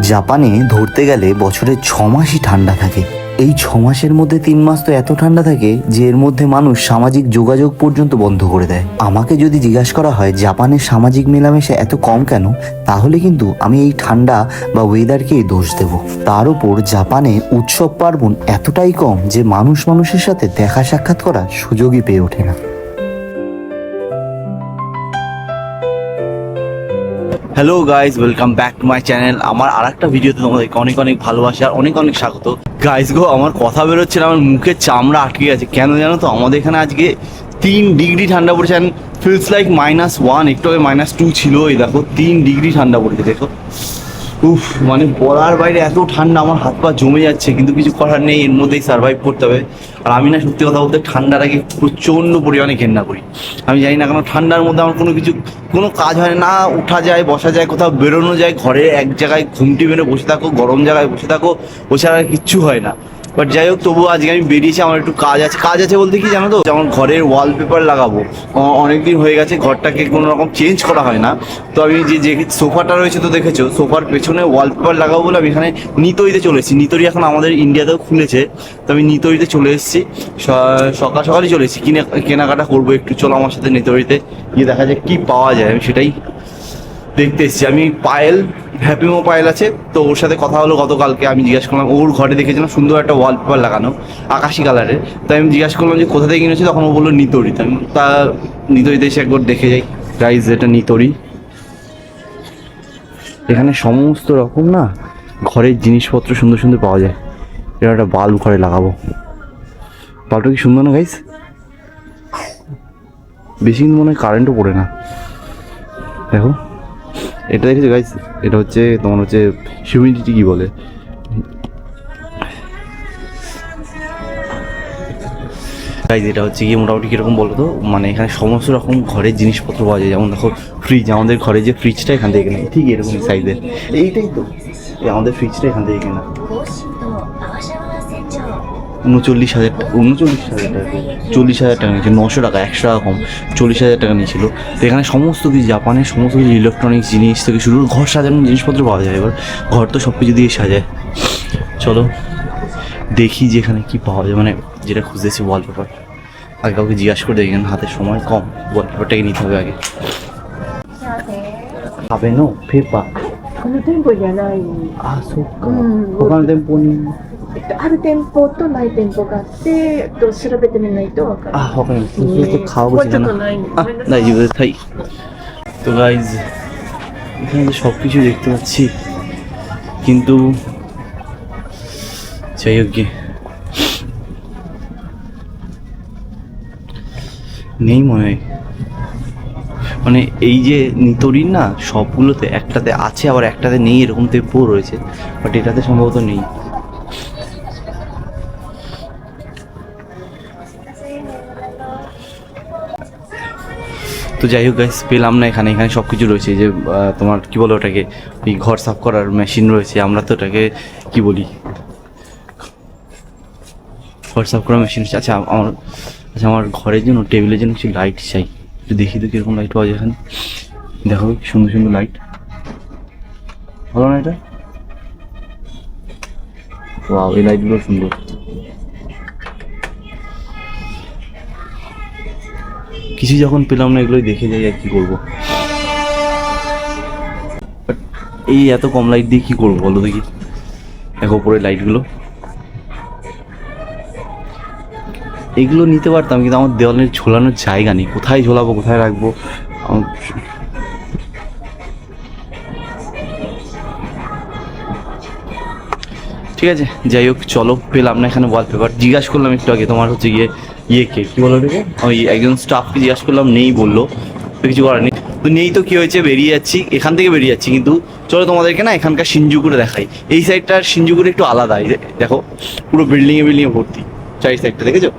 জাপানে ধরতে গেলে বছরে 6 মাসই ঠান্ডা থাকে। এই 6 মাসের মধ্যে 3 মাস তো এত ঠান্ডা থাকে যে এর মধ্যে মানুষ সামাজিক যোগাযোগ পর্যন্ত বন্ধ করে দেয়। আমাকে যদি জিজ্ঞাসা করা হয় জাপানের সামাজিক মেলামেশা এত কম কেন, তাহলে কিন্তু আমি এই ঠান্ডা বা ওয়েদারকেই দোষ দেব। তার উপর জাপানে উৎসব পার্বণ এতটাই কম যে মানুষ মানুষের সাথে দেখা সাক্ষাৎ করার সুযোগই পেয়ে ওঠে না। Hello guys, welcome back to my channel. আমার আরেকটা ভিডিওতে তোমাদেরকে অনেক অনেক ভালোবাসা আর অনেক অনেক স্বাগত। গাইজ গো, আমার কথা বেরোচ্ছে না, আমার মুখের চামড়া আটকে গেছে। কেন জানো তো? আমাদের এখানে আজকে 3 ডিগ্রি ঠান্ডা পড়েছে। অ্যান্ড ফিলস লাইক -1, একটু আগে -2 ছিল। এই দেখো 3 ডিগ্রি ঠান্ডা পড়েছে, দেখো। উফ, মানে বলার বাইরে এত ঠান্ডা, আমার হাত পা জমে যাচ্ছে, কিন্তু কিছু করার নেই, এর মধ্যেই সার্ভাইভ করতে হবে। আর আমি না, সত্যি কথা বলতে ঠান্ডাটাকে প্রচণ্ড পরিমাণে ঘেন্না করি। আমি জানি না কেন ঠান্ডার মধ্যে আমার কোনো কাজ হয় না। উঠা যায়, বসা যায়, কোথাও বেরোনো যায়, ঘরে এক জায়গায় ঘুমটি মেরে বসে থাকো, গরম জায়গায় বসে থাকো, ও ছাড়া কিচ্ছু হয় না। বাট যাই হোক, তবুও আজকে আমি বেরিয়েছি, আমার একটু কাজ আছে বলতে কি জানো তো, যেমন ঘরের ওয়ালপেপার লাগাবো। অনেকদিন হয়ে গেছে ঘরটাকে কোনো রকম চেঞ্জ করা হয় না। তো আমি যে সোফাটা রয়েছে তো দেখেছো, সোফার পেছনে ওয়ালপেপার লাগাবো বলে আমি এখানে নিতইতে চলে এসেছি। নিতই এখন আমাদের ইন্ডিয়াতেও খুলেছে, তো আমি নিতইতে চলে এসেছি। সকালই চলে এসেছি, কেনাকাটা করবো একটু। চলো আমার সাথে নিতইতে গিয়ে দেখা যায় কি পাওয়া যায়, আমি সেটাই দেখতে এসেছি। আমি হ্যাপিমো পায়েল আছে, তো ওর সাথে কথা হলো গতকালকে। আমি জিজ্ঞাসা করলাম, ওর ঘরে দেখেছিলাম সুন্দর একটা ওয়ালপেপার লাগানো আকাশি কালারের। তাই আমি জিজ্ঞাসা করলাম যে কোথা থেকে কিনেছি, তখন ও বললো নিতড়ি। তা নিতড়িতে এসে একবার দেখে যাই। গাইজ, এটা নিতড়ি। এখানে সমস্ত রকম না ঘরের জিনিসপত্র সুন্দর সুন্দর পাওয়া যায়। এটা একটা বাল্ব ঘরে লাগাবো। বাল্বটা কি সুন্দর না গাইজ? বেশি কিন্তু মনে হয় কারেন্টও পড়ে না। দেখো, এটা দেখেছো গাইজ? এটা হচ্ছে তোমার হিউমিডিটি কি বলে, গাইজ এটা হচ্ছে গিয়ে মোটামুটি কীরকম বলো তো, মানে এখানে সমস্ত রকম ঘরের জিনিসপত্র পাওয়া যায়। যেমন দেখো ফ্রিজ, আমাদের ঘরে যে ফ্রিজটা এখান থেকে কেনা, ঠিক এরকম সাইজের। এইটাই তো আমাদের ফ্রিজটা এখান থেকে কেনা। 39,000 টাকা, 40,000 টাকা নিয়েছে। 900 টাকা, 100 টাকা কম, 40,000 টাকা নিয়েছিল। তো এখানে সমস্ত কিছু, জাপানের সমস্ত কিছু ইলেকট্রনিক্স জিনিস থেকে শুরু করে ঘর সাজানোর জিনিসপত্র পাওয়া যায়। এবার ঘর তো সব কিছু দিয়ে সাজায়। চলো দেখি যে এখানে কী পাওয়া যায়, মানে যেটা খুঁজতেছি ওয়ালপেপার। আগে কাউকে জিজ্ঞাসা করে দেখি, এখানে হাতে সময় কম, ওয়ালপেপারটাকে নিতে হবে আগে। হবে নো পেপা この店舗じゃない。そっか。他の店舗にある店舗とない店舗があって、調べてみないとわからない。わかります。そうすると顔もうちょっとない。大丈夫です。はい。তো গাইজ, এখানে তো সব কিছু দেখতে পাচ্ছি, কিন্তু যাই হোক গিয়ে নেই মনে হয়। মানে এই যে নিতরির না, সবগুলোতে একটাতে আছে আবার একটাতে নেই, এরকম টেম্পো রয়েছে, বাট এটাতে সম্ভবত নেই। তো যাই হোক গাইস, পেলাম না এখানে। এখানে সব কিছু রয়েছে, যে তোমার কি বলো ওটাকে, ওই ঘর সাফ করার মেশিন রয়েছে। আমরা তো ওটাকে কি বলি, ঘর সাফ করার মেশিন। আচ্ছা আমার ঘরের জন্য, টেবিলের জন্য কিছু লাইট চাই। একটু দেখি তো কীরকম লাইট পাওয়া যায় এখানে। দেখো সুন্দর সুন্দর লাইট, ভালো না এটা? ওয়াও, এই লাইটগুলো সুন্দর। কিছু যখন পেলাম না, এগুলোই দেখে যাই আর কি করবো। এই এত কম লাইট দিয়ে কি করবো বলো দেখি। দেখো উপরে লাইটগুলো, এগুলো নিতে পারতাম, কিন্তু আমার দেওয়ালের ঝোলানোর জায়গা নেই। কোথায় ঝোলাবো, কোথায় রাখবো? ঠিক আছে, যাই হোক, চলো। পেলাম না এখানে ওয়ালপেপার। জিজ্ঞাসা করলাম একটু আগে, তোমার হচ্ছে গিয়ে ইয়েকে কী বলো ওটাকে, ওই একজন স্টাফকে জিজ্ঞাসা করলাম, নেই বললো। তো কিছু করার নেই, তো নেই তো কী হয়েছে, বেরিয়ে যাচ্ছি, এখান থেকে বেরিয়ে যাচ্ছি। কিন্তু চলো তোমাদেরকে না এখানকার শিনজুকুরে দেখাই। এই সাইডটার শিনজুকুরে একটু আলাদা। দেখো পুরো বিল্ডিংয়ে ভর্তি, চারি সাইডটা দেখেছো?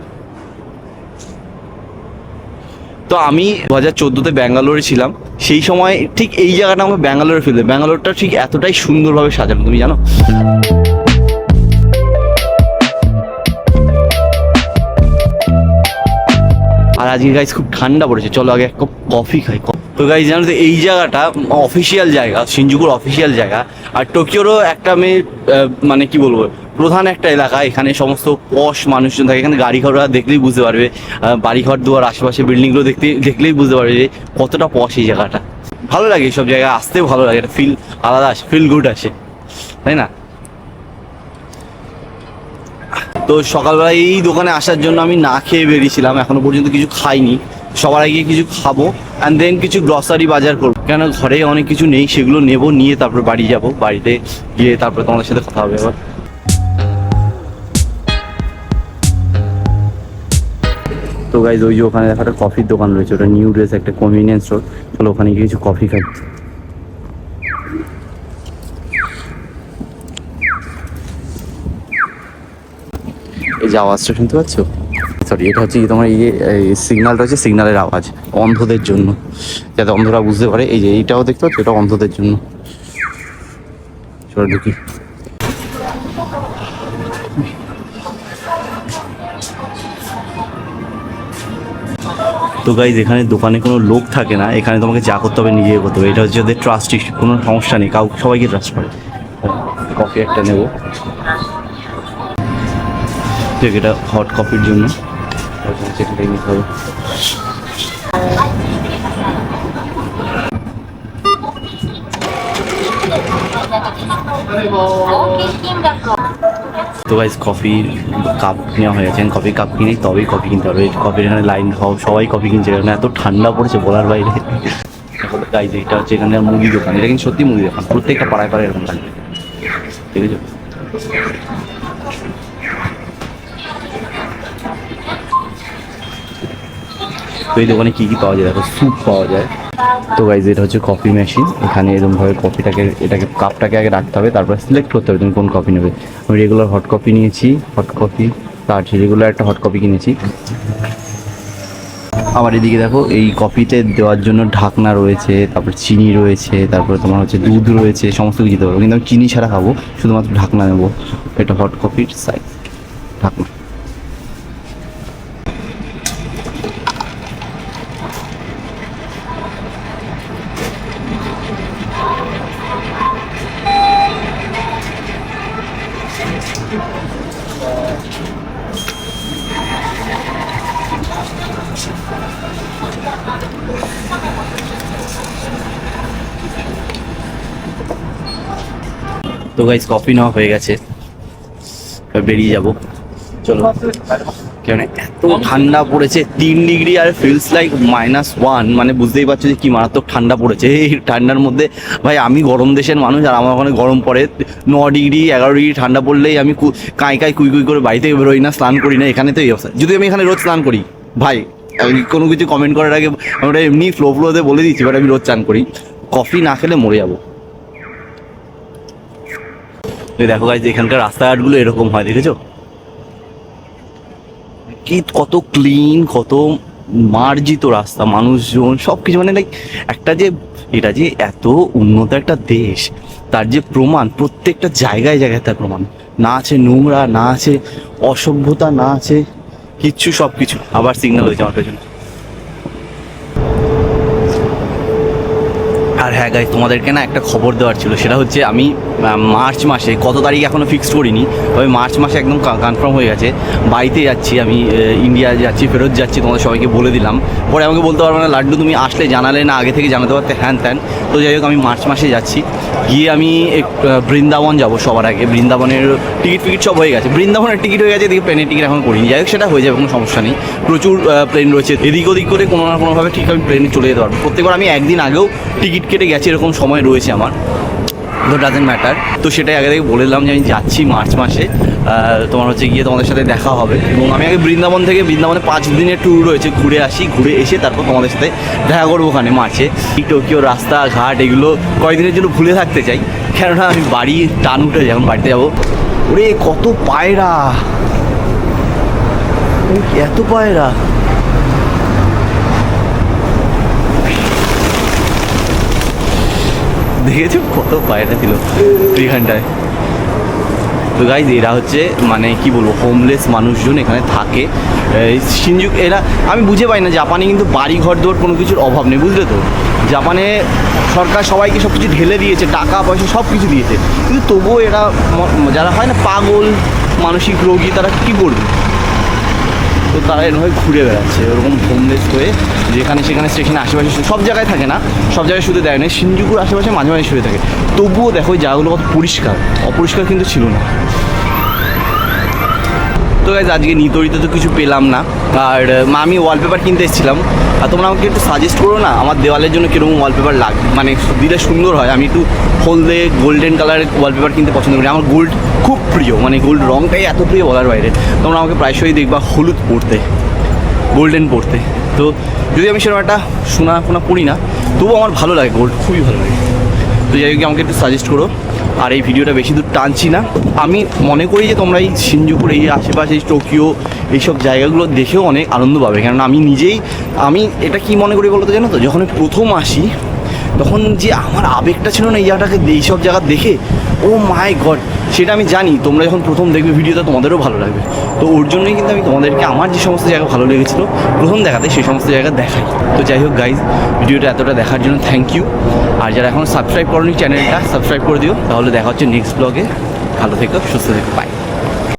তো আমি 2014-তে ব্যাঙ্গালোরে ছিলাম, সেই সময় ঠিক এই জায়গাটা আমার ব্যাঙ্গালোরে ফেলে। ব্যাঙ্গালোরটা ঠিক এতটাই সুন্দরভাবে সাজানো, তুমি জানো? আর আজকে গাইজ খুব ঠান্ডা পড়েছে, চলো আগে এক কাপ কফি খাই। তো গাইজ জানো তো, এই জায়গাটা অফিসিয়াল জায়গা, শিনজুকুর অফিসিয়াল জায়গা। আর টোকিওরও একটা আমি মানে কি বলবো প্রধান একটা এলাকা, এখানে সমস্ত পশ মানুষজন থাকে, এখানে গাড়ি ঘোড়া দেখলেই বুঝতে পারবে, বাড়িঘর দুয়ার আশেপাশে বিল্ডিংগুলো দেখলেই বুঝতে পারবে যে কতটা পশ এই জায়গাটা। ভালো লাগে এইসব জায়গায় আসতে, ভালো লাগে, একটা ফিল আলাদা আসে, ফিল গুড আসে, তাই না? তো সকালবেলা এই দোকানে আসার জন্য আমি না খেয়ে বেরিয়েছিলাম, এখনো পর্যন্ত কিছু খাইনি, সবার আগে কিছু খাবো অ্যান্ড দেন কিছু গ্রসারি বাজার করবো, কেন ঘরে অনেক কিছু নেই, সেগুলো নেবো, নিয়ে তারপর বাড়ি যাব, বাড়িতে গিয়ে তারপরে তোমাদের সাথে কথা হবে এবার। তো গাইজ ওই যে ওখানে দেখা একটা কফির দোকান রয়েছে, ওটা নিউ ড্রেস একটা কনভিনিয়েন্স স্টোর, চলো ওখানে গিয়ে কিছু কফি খাই। এই যে আওয়াজটা শুনতে পাচ্ছ, সরি এটা হচ্ছে কি তোমার এই যে সিগন্যালটা হচ্ছে সিগন্যালের আওয়াজ, অন্ধদের জন্য, যাতে অন্ধরা বুঝতে পারে। এই যে এইটাও দেখতে পাচ্ছ, এটা অন্ধদের জন্য। চলো ঢুকি। তো গাইজ এখানে দোকানে কোনো লোক থাকে না, এখানে তোমাকে যা করতে হবে নিজে করতে হবে, এটা হচ্ছে ওদের ট্রাস্ট ইস্যু, কোনো সমস্যা নেই, সবাইকে ট্রাস্ট করে। কফি একটা নেবো, ঠিক এটা হট কফির জন্য সেটাই নিতে হবে। তো গাইজ কফির কাপ নেওয়া হয়ে গেছে, কফি কাপ কিনে তবেই কফি কিনতে হবে, কফির এখানে লাইন সবাই কফি কিনছে, কারণ এত ঠান্ডা পড়েছে বলার বাইরে। গাইজ এটা হচ্ছে এখানে মুদি দোকান, এটা কিন্তু সত্যি মুদি দোকান, প্রত্যেকটা পাড়ায় পাড়ায় এরকম থাকবে, ঠিক আছে? তো এই দোকানে কী কী পাওয়া যায় দেখো, স্যুপ পাওয়া যায়। তো গাইজ এটা হচ্ছে কফি মেশিন, এখানে এরকমভাবে এটাকে কাপটাকে আগে রাখতে হবে, তারপর সিলেক্ট করতে হবে তুমি কোন কফি নেবে। আমি রেগুলার হট কফি নিয়েছি, হট কফি, তার রেগুলার একটা হট কফি কিনেছি। আবার এদিকে দেখো এই কফিতে দেওয়ার জন্য ঢাকনা রয়েছে, তারপর চিনি রয়েছে, তারপরে তোমার হচ্ছে দুধ রয়েছে, সমস্ত কিছু দিতে পারবো, কিন্তু আমি চিনি ছাড়া খাবো, শুধুমাত্র ঢাকনা নেবো। এটা হট কফির সাইজ, ঢাকনা। তো গাইজ কফি নেওয়া হয়ে গেছে, বেরিয়ে যাব, চলো। কেন এত ঠান্ডা পড়েছে, 3 ডিগ্রি আর ফিলস লাইক -1, মানে বুঝতেই পারছো যে কি মারাত্মক ঠান্ডা পড়েছে এই ঠান্ডার মধ্যে। ভাই আমি গরম দেশের মানুষ, আর আমার ওখানে গরম পড়ে 9 ডিগ্রি 11 ডিগ্রি ঠান্ডা পড়লেই আমি কাঁই কুই করে বাড়ি থেকে বেরোই না, স্নান করি না। এখানে তো এই অবস্থা, যদি আমি এখানে রোজ স্নান করি, ভাই আমি কোনো কিছু কমেন্ট করার আগে আমরা এমনি ফ্লোতে বলে দিচ্ছি, বাট আমি রোজ স্নান করি, কফি না খেলে মরে যাবো। দেখো গাইজ এখানকার রাস্তাঘাটগুলো এরকম হয়, দেখেছো কি কত ক্লিন, কত মার্জিত রাস্তা, মানুষজন সব কিছু, মানে লাইক একটা যে এটা যে এত উন্নত একটা দেশ, তার যে প্রমাণ প্রত্যেকটা জায়গায় জায়গায় তার প্রমাণ, না আছে নোংরা, না আছে অসভ্যতা, না আছে কিচ্ছু, সব কিছু। আবার সিগন্যাল হয়েছে আমার পেছনে। আর হ্যাঁ গাইজ তোমাদেরকে না একটা খবর দেওয়ার ছিল, সেটা হচ্ছে আমি মার্চ মাসে, কত তারিখ এখনও ফিক্সড করিনি, তবে মার্চ মাসে একদম কনফার্ম হয়ে গেছে, বাড়িতে যাচ্ছি আমি, ইন্ডিয়া যাচ্ছি, ফেরত যাচ্ছি, তোমাদের সবাইকে বলে দিলাম। পরে আমাকে বলতে পারবে না লাড্ডু তুমি আসলে জানালে না, আগে থেকে জানাতে পারতে, হ্যান ত্যান। তো যাই হোক আমি মার্চ মাসে যাচ্ছি, গিয়ে আমি বৃন্দাবন যাব সবার আগে। বৃন্দাবনের টিকিট সব হয়ে গেছে, বৃন্দাবনের টিকিট হয়ে গেছে, এদিকে প্লেনের টিকিট এখন করিনি, যাই হোক সেটা হয়ে যাবে, কোনো সমস্যা নেই। প্রচুর প্লেন রয়েছে, এদিক ওদিক করে কোনো না কোনোভাবে ঠিক আমি প্লেনে চলে যেতে পারবো। প্রত্যেকবার আমি একদিন আগেও টিকিট কেটে গেছি, এরকম সময় রয়েছে আমার, তো ডাজেন্ট ম্যাটার। তো সেটাই আগে থেকে বলে দিলাম যে আমি যাচ্ছি মার্চ মাসে, তোমার হচ্ছে গিয়ে তোমাদের সাথে দেখা হবে, এবং আমি আগে বৃন্দাবনে 5 দিনের ট্যুর রয়েছে, ঘুরে আসি, ঘুরে এসে তারপর তোমাদের সাথে দেখা করবো ওখানে মার্চে। টোকিও রাস্তাঘাট এগুলো কয়েকদিনের জন্য ভুলে থাকতে চাই, কেননা আমি বাড়ি টান উঠে যখন বাড়িতে যাবো। ওরে কত পায়রা, এত পায়রা, দেখেছো কত পায়রা ছিল এইখানটায়। তো গাইজ এরা হচ্ছে মানে কি বলবো হোমলেস মানুষজন এখানে থাকে শিনজুকু। এরা আমি বুঝে পাই না, জাপানে কিন্তু বাড়ি ঘর দোর কোনো কিছুর অভাব নেই, বুঝলে তো, জাপানে সরকার সবাইকে সব কিছু ঢেলে দিয়েছে, টাকা পয়সা সব কিছু দিয়েছে, কিন্তু তবুও এরা যারা হয় না পাগল মানসিক রোগী, তারা কী করবে? তো তারা এরকমভাবে ঘুরে বেড়াচ্ছে ওরকম হোমলেস হয়ে, যেখানে সেখানে স্টেশনে আশেপাশে সব জায়গায় থাকে না, সব জায়গায় শুতে দেয় না, শিনজুকুর আশেপাশে মাঝে মাঝে শুয়ে থাকে। তবুও দেখো ওই জায়গাগুলো কত পরিষ্কার, অপরিষ্কার কিন্তু ছিল না। তো গাইজ আজকে নিতরিতে তো কিছু পেলাম না, আর আমি ওয়ালপেপার কিনতে এসেছিলাম, আর তোমরা আমাকে একটু সাজেস্ট করো না আমার দেওয়ালের জন্য কীরকম ওয়ালপেপার লাগবে, মানে দিলে সুন্দর হয়। আমি একটু হলদে গোল্ডেন কালারের ওয়ালপেপার কিনতে পছন্দ করি, আমার গোল্ড খুব প্রিয়, মানে গোল্ড রঙটাই এত প্রিয় বলার বাইরে। তোমরা আমাকে প্রায়শই দেখবা হলুদ পরতে, গোল্ডেন পরতে। তো যদি আমি সেরকম একটা সোনা ফোনা পড়ি না, তবুও আমার ভালো লাগে, গোল্ড খুবই ভালো লাগে। তো যাই হোক আমাকে একটু সাজেস্ট করো। আর এই ভিডিওটা বেশি দূর টানছি না, আমি মনে করি যে তোমরা এই শিনজুকুর এই আশেপাশে এই টোকিও এইসব জায়গাগুলো দেখেও অনেক আনন্দ পাবে, কারণ আমি এটা কি মনে করি বলতে জানো তো, যখন আমি প্রথম আসি তখন যে আমার আবেগটা ছিল না এই জায়গাটাকে এইসব জায়গা দেখে, ও মাই গড, সেটা আমি জানি তোমরা যখন প্রথম দেখবে ভিডিওটা তোমাদেরও ভালো লাগবে। তো ওর জন্যই কিন্তু আমি তোমাদেরকে আমার যে সমস্ত জায়গা ভালো লেগেছিলো প্রথম দেখাতে সেই সমস্ত জায়গা দেখাই। তো যাই হোক গাইজ, ভিডিওটা এতটা দেখার জন্য থ্যাংক ইউ। আর যারা এখনও সাবস্ক্রাইব করোনি চ্যানেলটা সাবস্ক্রাইব করে দিও, তাহলে দেখা হচ্ছে নেক্সট ব্লগে। ভালো থেকো, সুস্থ থেকো, বাই।